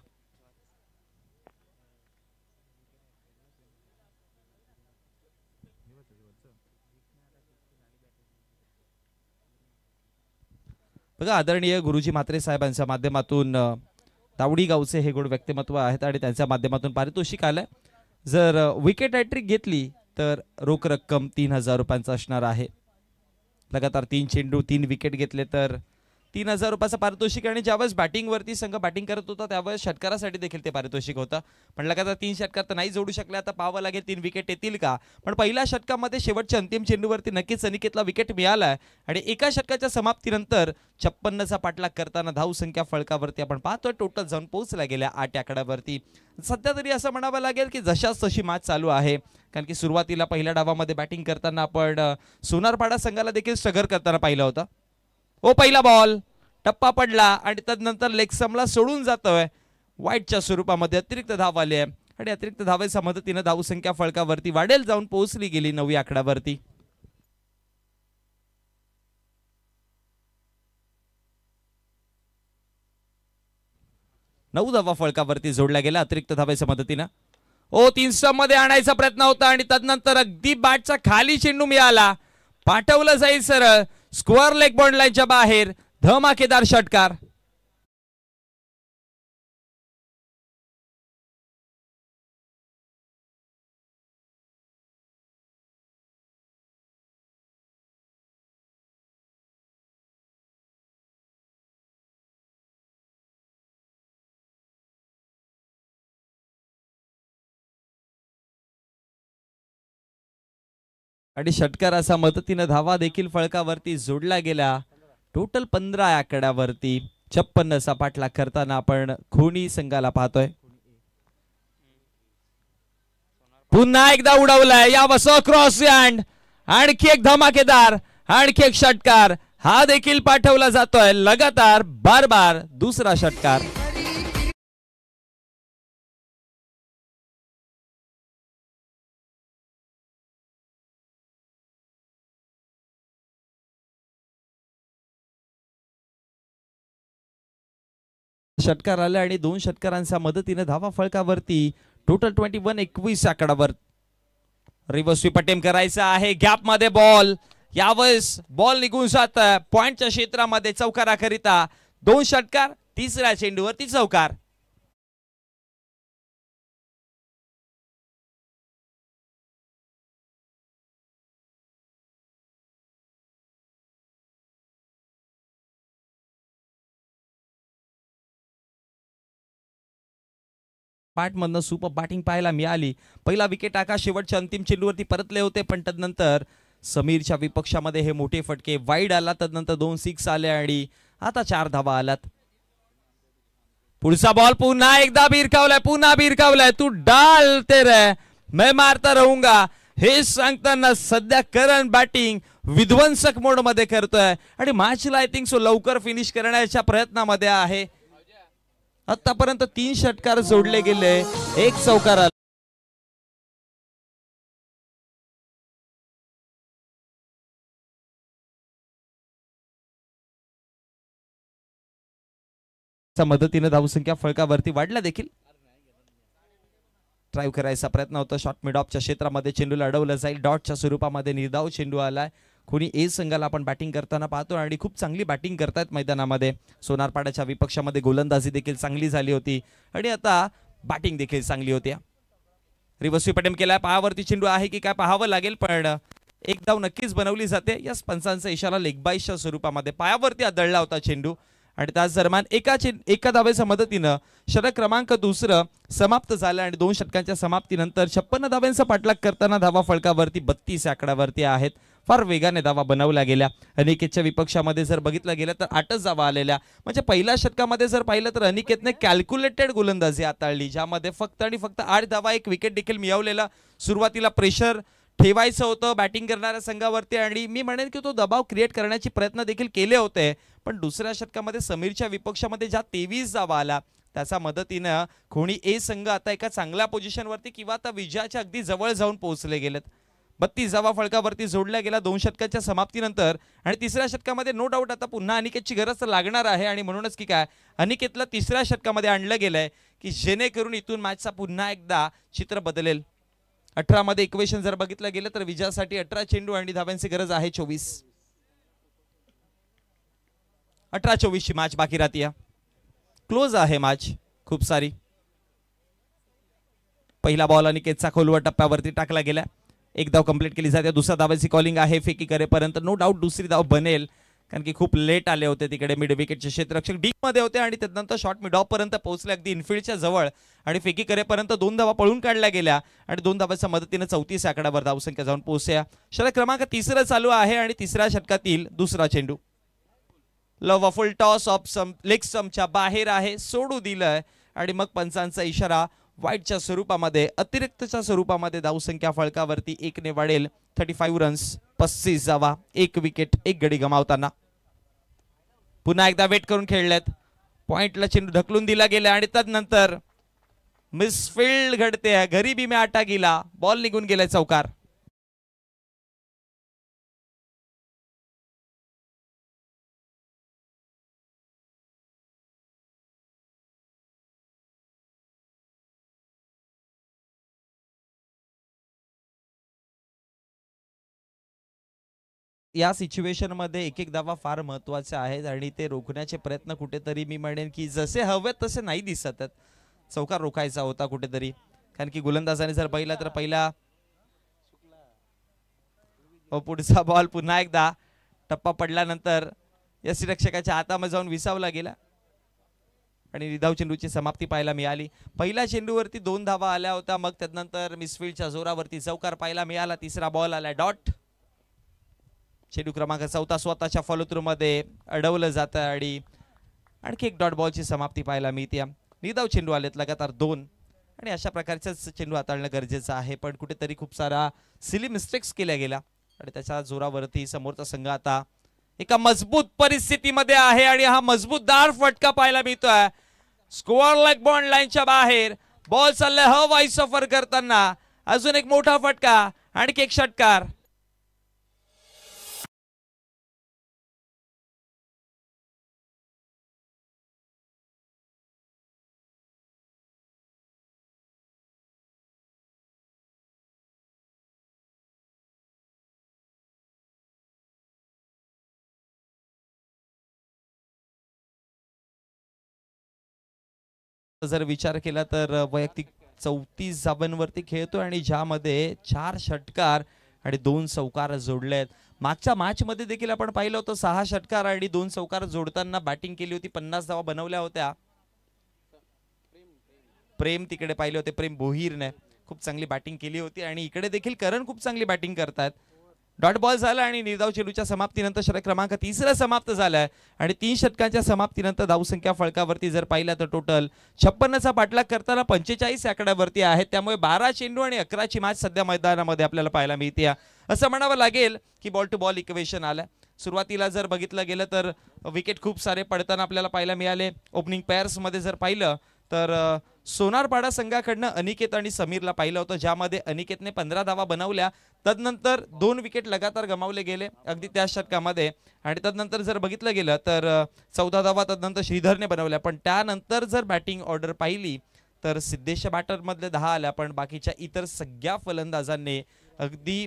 बघा आदरणीय गुरुजी म्हात्रे साहेबांच्या माध्यमातून तावडी गावचे हे गोड व्यक्तिमत्व आहेत आणि त्यांच्या माध्यमातून पारितोषिक आलंय. जर विकेट हॅट्रिक घेतली तर रोख रक्कम 3000 रुपयांचा असणार आहे. लगातार 3 चेंडू 3 विकेट घेतले तर 3000 रुपयाचं पारितोषिक आणि ज्यावेळेस बॅटिंग वरती संघ बॅटिंग करत होता त्यावेळेस षटकारासाठी देखील ते पारितोषिक होतं. पण लगातार 3 षटकार तर नाही जोडू शकले. आता पाहावं लागेल 3 विकेट येतील का. पण पहिल्या षटकामध्ये शेवटच्या अंतिम चेंडूवरती नक्कीच अनिकेतला विकेट मिळालाय आणि एका षटकाच्या समाप्तीनंतर 56चा पाठलाग करताना धावसंख्या फळकावरती आपण पाहतोय टोटल जाऊन पोहोचल्या गेल्या 8 आकड्यावरती. सध्या तरी असं म्हणावं लागेल की जशाच तशी मॅच चालू आहे. कारण की सुरुवातीला पहिल्या डावामध्ये बॅटिंग करताना आपण सोनारपाडा संघाला देखील स्ट्रगल करताना पाहिलं होतं. पहिला बॉल टप्पा पडला आणि तदनंतर लेग समला सोडून जातोय. वाईटच्या स्वरूपामध्ये अतिरिक्त धाव आली आहे आणि अतिरिक्त धावेच्या मदतीने धावसंख्या फळकावरती वाढेल जाऊन पोहोचली गेली 9 आकड्यावरती. नऊ धावा फळकावरती जोडल्या गेल्या अतिरिक्त धावेच्या मदतीनं. 3 स्टंप मध्ये आणायचा प्रयत्न होता आणि तदनंतर अगदी बॅटचा खाली चेंडू मिळाला. पाठवलं जाईल सरळ स्क्वेअर लेग बॉन्ड लाईनच्या बाहेर. धमाकेदार षटकार. आणि षटकाराच्या मदतीने धावा देखील फळकावरती जोडला गेला. टोटल 15 आकड्यावरती 56चा पाठलाग करताना आपण खोणी संघाला पाहतोय. पुन्हा एकदा उडवलाय या बस क्रॉस हँड. आणखी एक धमाकेदार आणखी एक षटकार हा देखील पाठवला जातोय. लगातार बार दुसरा षटकार. षटकार आले आणि 2 षटकारांच्या मदतीने धावा फळकावरती टोटल 21 आकडावर. रिव्हर्स स्वीप अटेम्प्ट करायचा आहे. गॅप मध्ये बॉल यावेळेस बॉल निघून जात पॉइंटच्या क्षेत्रामध्ये चौकाराकरिता 2 षटकार. तिसऱ्या चेंडूवरती चौकार. पाठमधनं सुपर बॅटिंग पाहायला मिळाली. पहिला विकेट आकाश शेवटच्या अंतिम चेंडूवरती परतले होते पण तदनंतर समीरच्या विपक्षामध्ये हे मोठे फटके. वाईड आला तदनंतर 2 6 आले आणि आता 4 धावा आल्यात. पुढचा बॉल पुन्हा एकदा भिरकावलाय. तू डालते रे मैं मारता रहूंगा हे सांगताना सध्या करण बॅटिंग विध्वंसक मोड मध्ये करतोय आणि मॅचला आय थिंक सो लवकर फिनिश करण्याच्या प्रयत्नामध्ये आहे. आतापर्यंत 3 षटकार जोडले गेले. 1 चौकार आला. मदतीने धावसंख्या फळकावरती वाढला देखील. ड्राइव्ह करायचा प्रयत्न होता. शॉर्ट मिड ऑफच्या क्षेत्रामध्ये चेंडूला अडवलं जाईल. डॉटच्या स्वरूपामध्ये निर्धाव चेंडू आलाय. कोणी ए संघाला आपण बॅटिंग करताना पाहतो आणि खूप चांगली बॅटिंग करतायत मैदानामध्ये. सोनारपाड्याच्या विपक्षामध्ये गोलंदाजी देखील चांगली झाली होती आणि आता बॅटिंग देखील चांगली होती. रिव्हर्स स्वीप अटेम्प्ट केलाय. पायावरती चेंडू आहे की काय पाहावं लागेल पण एक धाव नक्कीच बनवली जाते. या पंचांचा इशारा लेग बाईसच्या स्वरूपामध्ये पायावरती आदळला होता चेंडू आणि त्याच दरम्यान एका धावेच्या मदतीनं षटक क्रमांक 2 समाप्त झालं आणि 2 षटकांच्या समाप्तीनंतर 56 धाव्यांचा पाठलाग करताना धावा फळकावरती 32 आकड्यावरती आहेत. फार वेगाने धावा बनवल्या गेल्या. अनिकेतच्या विपक्षामध्ये जर बघितलं गेलं तर 8च धावा आलेल्या. म्हणजे पहिल्या षटकामध्ये जर पाहिलं तर अनिकेतने कॅल्क्युलेटेड गोलंदाजी हाताळली ज्यामध्ये फक्त आणि फक्त 8 धावा 1 विकेट देखील मिळवलेला. सुरुवातीला प्रेशर ठेवायचं होतं बॅटिंग करणाऱ्या संघावरती आणि मी म्हणेन की तो दबाव क्रिएट करण्याचे प्रयत्न देखील केले होते पण दुसऱ्या षटकामध्ये समीरच्या विपक्षामध्ये ज्या 23 धावा आला त्याच्या मदतीनं खोणी ए संघ आता एका चांगल्या पोझिशनवरती किंवा आता विजयाच्या अगदी जवळ जाऊन पोहोचले गेलेत. 32 धावा फळकावरती जोडल्या गेल्या 2 षटकाच्या समाप्तीनंतर आणि तिसऱ्या षटकामध्ये नो डाऊट आता पुन्हा अनिकेतची गरज लागणार आहे आणि म्हणूनच की काय अनिकेतला तिसऱ्या षटकामध्ये आणलं गेलंय की जेणेकरून इथून मॅचचा पुन्हा एकदा चित्र बदलेल. 18 मध्ये इक्वेशन जर बघितलं गेलं तर विजयासाठी 18 चेंडू आणि धाव्यांची गरज आहे 24. 18-24 ची मॅच बाकी राहते. क्लोज आहे मॅच खूप सारी. पहिला बॉल अनिकेतचा खोलवर टप्प्यावरती टाकला गेला. एक धाव कंप्लीट केली जाते. दुसऱ्या धावाची कॉलिंग आहे फेकी करेपर्यंत नो डाऊट दुसरी धाव बनेल कारण की खूप लेट आले होते तिकडे मिड विकेटचे क्षेत्ररक्षक डीप मध्ये होते आणि त्यानंतर शॉट मिड ऑफ पर्यंत पोहोचले अगदी इनफिल्डच्या जवळ आणि फेकी करेपर्यंत 2 धावा पळून काढल्या गेल्या आणि 2 धावांच्या मदतीने 34 आकड्यावर धावसंख्या जाऊन पोहोचल्या. षटक क्रमांक 3 चालू आहे आणि 3ऱ्या षटकातील दुसरा चेंडू लवफुल टॉस ऑफ लेग स्टंपच्या बाहेर आहे, सोडू दिलंय आणि मग पंचांचा इशारा वाईटच्या स्वरूपामध्ये अतिरिक्तच्या स्वरूपामध्ये धावसंख्या फळकावरती 1 ने वाढेल. 35 रन्स 35 धावा 1 विकेट 1 गडी गमावताना पुन्हा एकदा वेट करून खेळलेत. पॉइंटला चेंडू ढकलून दिला गेला आणि त्यानंतर मिसफील्ड घडते, गरीबी में आटा गेला, बॉल निघून गेलाय चौकार. या सिच्युएशन मध्ये एक धावा फार महत्वाच्या आहेत आणि ते रोखण्याचे प्रयत्न कुठेतरी मी म्हणेन की जसे हवेत तसे नाही दिसत आहेत. चौकार रोखायचा होता कुठेतरी, कारण की गोलंदाजाने जर पहिला तर पहिला पुढचा बॉल पुन्हा एकदा टप्पा पडल्यानंतर यष्टिरक्षकाच्या हातामध्ये जाऊन विसावला गेला आणि निधाव चेंडूची समाप्ती पाहायला मिळाली. पहिल्या चेंडूवरती 2 धावा आल्या होत्या, मग त्यानंतर मिसफील्डच्या जोरावरती चौकार पाहायला मिळाला. तिसरा बॉल आला डॉट. चेंडू क्रमांक 14 स्वतःच्या फॉलो थ्रू मध्ये अडवलं जातं आणि आणखी एक डॉट बॉलची समाप्ती पाहायला मिळते. निधाव चेंडू आलेत लगातार 2 आणि अशा प्रकारचेच चेंडू हाताळणं गरजेचं आहे, पण कुठेतरी खूप सारा सिली मिस्टेक्स केल्या गेल्या आणि त्याच्या जोरावरती समोरचा संघ आता एका मजबूत परिस्थितीमध्ये आहे आणि हा मजबूतदार फटका पाहायला मिळतोय. स्कोअर लेग बॉन्ड लाईनच्या बाहेर बॉल चाललाय हवाई सफर करताना. अजून एक मोठा फटका, आणखी एक षटकार. जर विचार केला तर वैयक्तिक 34 धावांवरती खेळतो आणि ज्यामध्ये 4 षटकार आणि 2 चौकार जोडलेत. मागच्या मॅच मध्ये देखील आपण पाहिलं होतं 6 षटकार आणि 2 चौकार जोडताना बॅटिंग केली होती, 50 धावा बनवल्या होत्या. प्रेम तिकडे पाहिले होते, प्रेम भोईरने खूप चांगली बॅटिंग केली होती आणि इकडे देखील करण खूप चांगली बॅटिंग करतात. डॉट बॉल झाला आणि निर्धाव चेंडूच्या समाप्तीनंतर षटक क्रमांक 3 समाप्त झालाय आणि 3 षटकांच्या समाप्तीनंतर धावसंख्या फळकावरती जर पाहिला तर टोटल 56चा पाठलाग करताना 45 आकड्यावरती आहे. त्यामुळे 12 चेंडू आणि 11ची मॅच सध्या मैदानामध्ये आपल्याला पाहायला मिळते. असं म्हणावं लागेल की बॉल टू बॉल इक्वेशन आलं. सुरुवातीला जर बघितलं गेलं तर विकेट खूप सारे पडताना आपल्याला पाहायला मिळाले. ओपनिंग पेअर्स मध्ये जर पाहिलं तर सोनारपाडा संघाकडनं अनिकेत आणि समीरला पाहिलं होतं, ज्यामध्ये अनिकेतने 15 धावा बनवल्या. तदनंतर 2 विकेट लगातार गमावले गेले अगदी त्या षटकामध्ये आणि तदनंतर जर बघितलं गेलं तर 14 धावा तदनंतर श्रीधरने बनवल्या. पण त्यानंतर जर बॅटिंग ऑर्डर पाहिली तर सिद्धेश बॅटर मधले 10 आल्या, पण बाकीच्या इतर सगळ्या फलंदाजांनी अगदी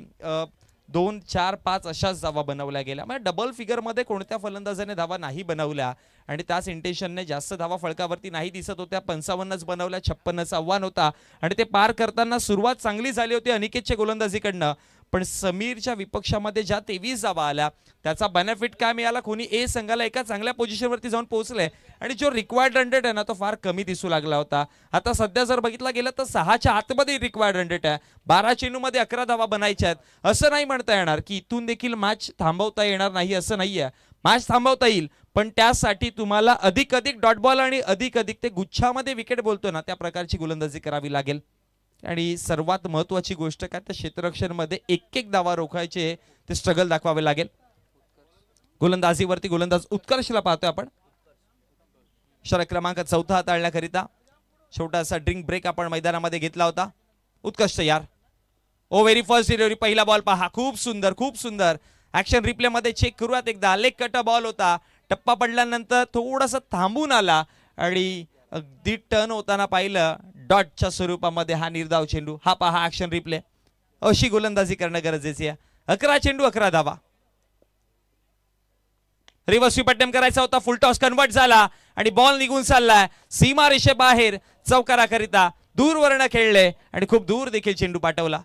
2, 4, 5 अशाच धावा बनवल्या गेल्या. म्हणजे डबल फिगर मध्ये कोणत्या फलंदाजाने धावा नाही बनवल्या आणि त्याच इंटेन्शनने जास्त धावा फळकावरती नाही दिसत होत्या. 55च बनवल्या, 56चं आव्हान होता आणि ते पार करताना सुरुवात चांगली झाली होती अनिकेतच्या गोलंदाजीकडनं. पण समीरच्या विपक्षामध्ये ज्या 23 धावा आल्या त्याचा बेनिफिट काय मिळाला, कोणी ए संघाला एका चांगल्या पोझिशनवरती जाऊन पोहोचले आणि जो रिक्वायर्ड रन रेट आहे ना तो फार कमी दिसू लागला होता. आता सध्या जर बघितलं गेलं तर 6च्या आतमध्ये रिक्वायर्ड रन रेट आहे. 12 चेंडूमध्ये 11 धावा बनायच्या आहेत. असं नाही म्हणता येणार की इथून देखील मॅच थांबवता येणार नाही, असं नाहीये. मॅच थांबवता येईल, पण त्यासाठी तुम्हाला अधिक डॉट बॉल आणि अधिक ते गुच्छामध्ये विकेट बोलतो ना त्या प्रकारची गोलंदाजी करावी लागेल. आणि सर्वात महत्त्वाची गोष्ट काय तर क्षेत्ररक्षण मध्ये एक धावा रोखायचे ते स्ट्रगल दाखवावे लागेल. गोलंदाजीवरती गोलंदाज उत्कर्षला पाहतोय आपण. षटक क्रमांक 14 हाताळण्याकरिता छोटासा ड्रिंक ब्रेक आपण मैदानामध्ये घेतला होता. उत्कर्ष यार ओ व्हेरी फर्स्ट डिलिव्हरी, पहिला बॉल पहा, खूप सुंदर खूप सुंदर. ऍक्शन रिप्ले मध्ये चेक करूयात एकदा. लेग कट बॉल होता, टप्पा पडल्यानंतर थोडासा थांबून आला आणि अगदी टर्न होताना पाहिलं डॉटच्या स्वरूपामध्ये हा निर्धाव चेंडू. हा पहा ऍक्शन रिप्ले. अशी गोलंदाजी करणं गरजेची आहे. 11 चेंडू 11 धावा. रिव्हर्स स्वीप अटेम्प्ट करायचा होता, फुल टॉस कन्वर्ट झाला आणि बॉल निघून चाललाय सीमा रेषेबाहेर चौकाराकरिता. दूरवरनं खेळले आणि खूप दूर देखील चेंडू पाठवला.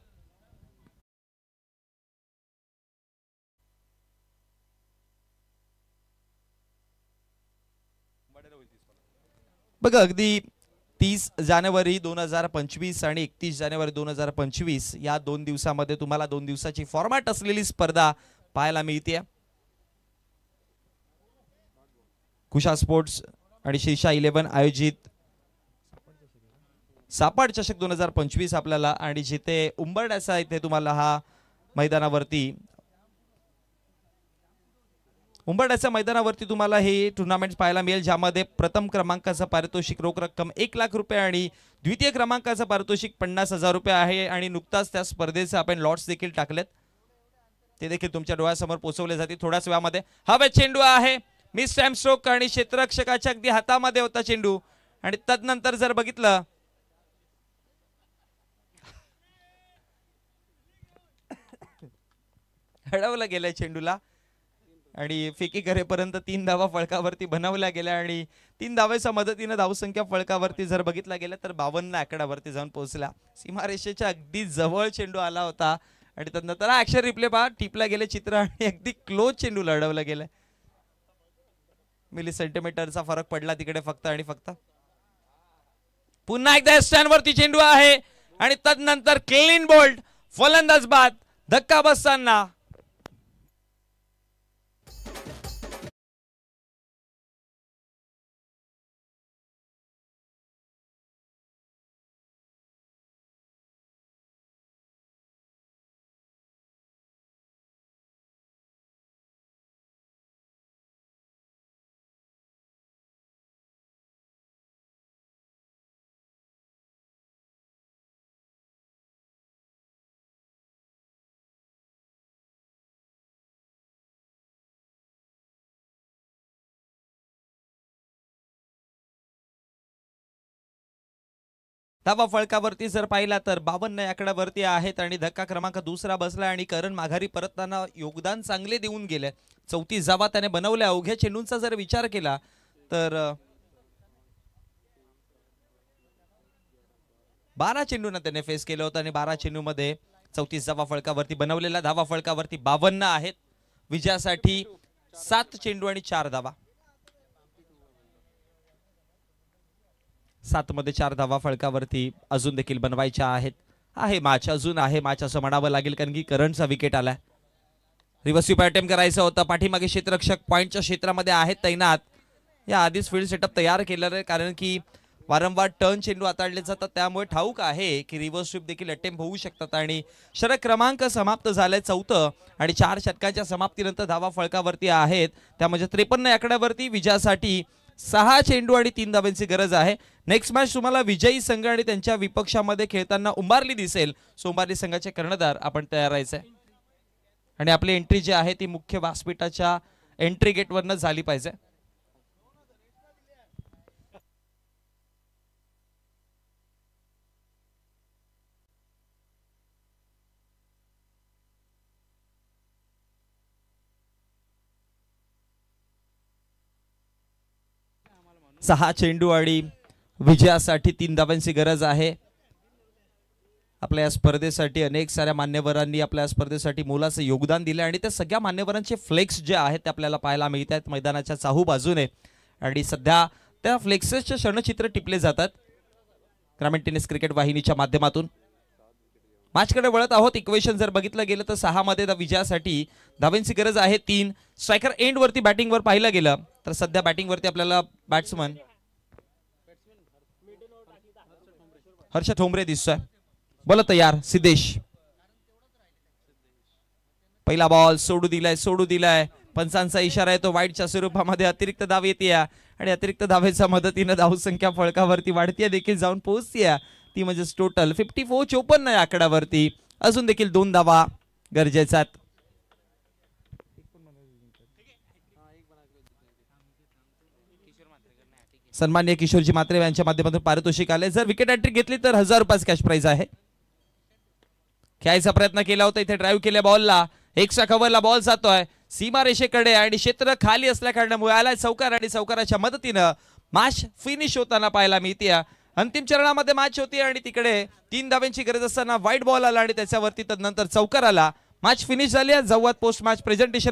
बघा अगदी 30 जानेवारी 2025 आणि 31 जानेवारी 2025 या 2 दिवसामध्ये तुम्हाला 2 दिवसाची फॉर्मॅट असलेली स्पर्धा पाहायला मिळते. कुशा स्पोर्ट्स आणि शीशा 11 आयोजित सापड चषक 2025 आपल्याला, आणि जिथे उंबरड्याचा इथे तुम्हाला हा मैदानावरती उंबरड्याच्या मैदानावरती तुम्हाला हे टुर्नामेंट पाहायला मिळेल, ज्यामध्ये प्रथम क्रमांकाचं पारितोषिक रोख रक्कम 1 लाख रुपये आणि द्वितीय क्रमांकाचं पारितोषिक 50,000 रुपये आहे. आणि नुकताच त्या स्पर्धेचे आपण लॉट्स देखील टाकलेत, ते देखील तुमच्या डोळ्यासमोर पोहोचवले जातील थोड्याच वेळामध्ये. हवे चेंडू आहे, मिस टाइम स्ट्रोक आणि क्षेत्ररक्षकाच्या अगदी हातामध्ये होता चेंडू. आणि तदनंतर जर बघितलं हडवलं गेलंय चेंडूला आणि फेकी करेपर्यंत 3 धावा फळकावरती बनवल्या गेल्या. आणि 3 धावेच्या मदतीने धावसंख्या फळकावरती जर बघितला गेला तर 52 आकड्यावरती जाऊन पोहोचला. सीमारेषेच्या अगदी जवळ चेंडू आला होता आणि त्यानंतर ऍक्शन रिप्ले पहा, टिपला गेले चित्र आणि अगदी क्लोज चेंडू लढवला गेलाय. मिली सेंटीमीटरचा फरक पडला तिकडे फक्त आणि फक्त. पुन्हा एकदा स्टँड वरती चेंडू आहे आणि तदनंतर क्लीन बोल्ट, फलंदाज बाद, धक्का बसताना धावा फळकावरती जर पाहिला तर 52 आकड्यावरती आहेत आणि धक्का क्रमांक दुसरा बसला. आणि करण माघारी परतताना योगदान चांगले देऊन गेले. 34 धावा त्याने बनवल्या. अवघ्या चेंडूंचा जर विचार केला तर 12 चेंडूंना त्याने फेस केलं होतं आणि 12 चेंडूमध्ये 34 धावा फळकावरती बनवलेल्या. धावा फळकावरती 52 आहेत. विजयासाठी 7 चेंडू आणि 4 धावा. 7 मध्ये 4 धावा फळकावरती अजून देखील बनवायच्या आहेत. आहे मॅच, अजून आहे मॅच असं म्हणावं लागेल, कारण की करणचा विकेट आलाय. रिव्हर्स स्वीप अटेम्प्ट करायचा होता. पाठीमागे क्षेत्ररक्षक पॉइंटच्या क्षेत्रामध्ये आहेत तैनात. या आधीच फील्ड सेटअप तयार केलेलं आहे, कारण की वारंवार टर्न चेंडू हाताळले जातात, त्यामुळे ठाऊक आहे की रिव्हर्स स्वीप देखील अटेम्प्ट होऊ शकतात. आणि षटक क्रमांक समाप्त झालाय 4थं आणि 4 षटकांच्या समाप्तीनंतर धावा फळकावरती आहेत. त्या म्हणजे 53 आकड्यावरती विजयासाठी 6 चेंडू आणि 3 धावांची गरज आहे. नेक्स्ट मॅच तुम्हाला विजयी संघ आणि त्यांच्या विपक्षामध्ये खेळताना उंबारली दिसेल. उंबारली संघाचे कर्णधार आपण तयार राहायचंय आणि आपली एंट्री जी आहे ती मुख्य व्यासपीठाच्या एंट्री गेटवरनं झाली पाहिजे. सहा चेंडू आणि विजयासाठी 3 धावांची गरज आहे. आपल्या या स्पर्धेसाठी अनेक साऱ्या मान्यवरांनी आपल्या स्पर्धेसाठी मोलाचं योगदान दिलं आणि त्या सगळ्या मान्यवरांचे फ्लेक्स जे आहेत ते आपल्याला पाहायला मिळत आहेत मैदानाच्या चाहू बाजूने. आणि सध्या त्या फ्लेक्सेसचे क्षणचित्र टिपले जातात ग्रामीण टेनिस क्रिकेट वाहिनीच्या माध्यमातून. मॅचकडे वळत आहोत. इक्वेशन जर बघितलं गेलं तर 6 मध्ये विजयासाठी धावांची गरज आहे 3. स्ट्रायकर एंड वरती बॅटिंगवर पाहिलं गेलं तर सध्या बॅटिंग वरती आपल्याला बॅट्समन हर्ष ठोंबरे दिसतोय. बोला तयार सिद्धेश. पहिला बॉल सोडू दिलाय. पंचांचा इशारा आहे तो वाईटच्या स्वरूपामध्ये. अतिरिक्त धाव येते आणि अतिरिक्त धावेच्या मदतीने धावसंख्या फळकावरती वाढतीये, देखील जाऊन पोहोचतीये. ती म्हणजे टोटल 54 या आकड्यावरती अजून देखील 2 धावा गरजेच्या. सन्माननीय किशोरजी मात्रे यांच्या माध्यमातून पारितोषिक आले. जर विकेट हॅट्रिक घेतली तर 1000 रुपयाचं कॅश प्राइज आहे. खेळायचा प्रयत्न केला होता, इथे ड्राईव्ह केल्या बॉलला. एक्स्ट्रा कव्हरला बॉल जातोय सीमारेषेकडे आणि क्षेत्र खाली असल्या कारणामुळे आलाय चौकार आणि चौकाराच्या मदतीनं मॅच फिनिश होताना पाहायला मिळते. अंतिम चरणामध्ये मॅच होती आणि तिकडे 3 धावांची गरज असताना व्हाईट बॉल आला आणि त्याच्यावरती तदनंतर चौकार आला. मॅच फिनिश झाली. Jawwad post match presentation